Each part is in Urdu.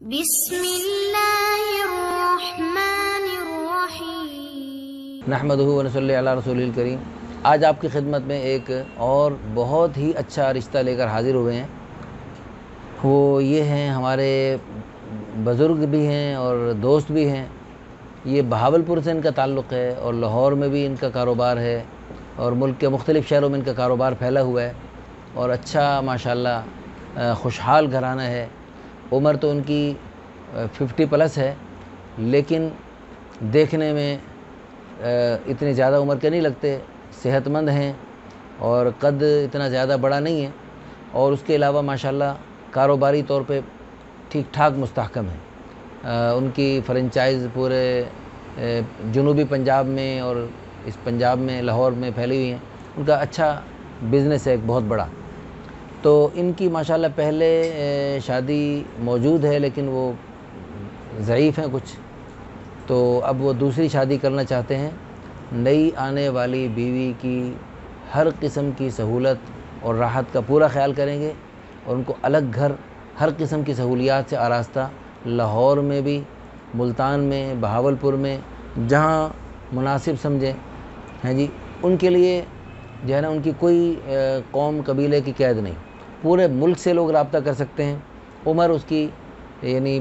بسم اللہ الرحمن الرحیم نحمدہ و نصلی علی رسول الکریم۔ آج آپ کی خدمت میں ایک اور بہت ہی اچھا رشتہ لے کر حاضر ہوئے ہیں۔ وہ یہ ہیں، ہمارے بزرگ بھی ہیں اور دوست بھی ہیں۔ یہ بہاولپور سے ان کا تعلق ہے اور لاہور میں بھی ان کا کاروبار ہے اور ملک کے مختلف شہروں میں ان کا کاروبار پھیلا ہوا ہے اور اچھا ماشاءاللہ خوشحال گھرانہ ہے۔ عمر تو ان کی 50+ ہے، لیکن دیکھنے میں اتنے زیادہ عمر کے نہیں لگتے، صحت مند ہیں اور قد اتنا زیادہ بڑا نہیں ہے، اور اس کے علاوہ ماشاءاللہ کاروباری طور پہ ٹھیک ٹھاک مستحکم ہے۔ ان کی فرنچائز پورے جنوبی پنجاب میں اور اس پنجاب میں لاہور میں پھیلی ہوئی ہیں۔ ان کا اچھا بزنس ہے ایک بہت بڑا۔ تو ان کی ماشاءاللہ پہلے شادی موجود ہے لیکن وہ ضعیف ہیں کچھ، تو اب وہ دوسری شادی کرنا چاہتے ہیں۔ نئی آنے والی بیوی کی ہر قسم کی سہولت اور راحت کا پورا خیال کریں گے اور ان کو الگ گھر ہر قسم کی سہولیات سے آراستہ لاہور میں بھی، ملتان میں، بہاولپور میں، جہاں مناسب سمجھیں ہیں جی، ان کے لیے جو ہے نا ان کی کوئی قوم قبیلے کی قید نہیں، پورے ملک سے لوگ رابطہ کر سکتے ہیں۔ عمر اس کی یعنی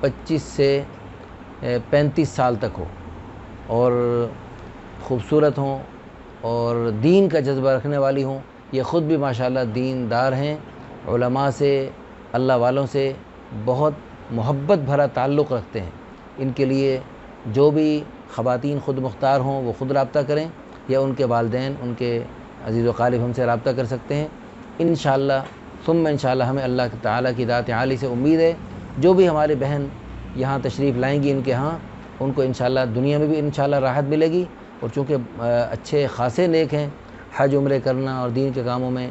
25 سے 35 سال تک ہو اور خوبصورت ہوں اور دین کا جذبہ رکھنے والی ہوں۔ یہ خود بھی ماشاءاللہ دیندار ہیں، علماء سے، اللہ والوں سے بہت محبت بھرا تعلق رکھتے ہیں۔ ان کے لیے جو بھی خواتین خود مختار ہوں وہ خود رابطہ کریں، یا ان کے والدین، ان کے عزیز و قارب ہم سے رابطہ کر سکتے ہیں۔ انشاءاللہ ثم انشاءاللہ ہمیں اللہ تعالیٰ کی ذات عالی سے امید ہے، جو بھی ہمارے بہن یہاں تشریف لائیں گی ان کے ہاں، ان کو انشاءاللہ دنیا میں بھی انشاءاللہ راحت ملے گی، اور چونکہ اچھے خاصے نیک ہیں، حج عمرے کرنا اور دین کے کاموں میں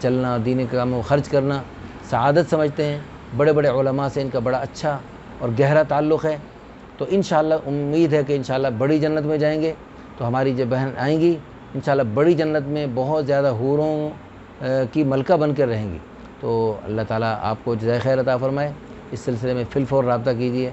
چلنا اور دین کے کاموں میں خرچ کرنا سعادت سمجھتے ہیں۔ بڑے بڑے علماء سے ان کا بڑا اچھا اور گہرا تعلق ہے، تو انشاءاللہ امید ہے کہ انشاءاللہ بڑی جنت میں جائیں گے۔ تو ہماری جو بہن آئیں گی انشاءاللہ بڑی جنت میں بہت زیادہ حوروں کی ملکہ بن کر رہیں گی۔ تو اللہ تعالیٰ آپ کو جزائے خیر عطا فرمائے۔ اس سلسلے میں فی الفور رابطہ کیجیے۔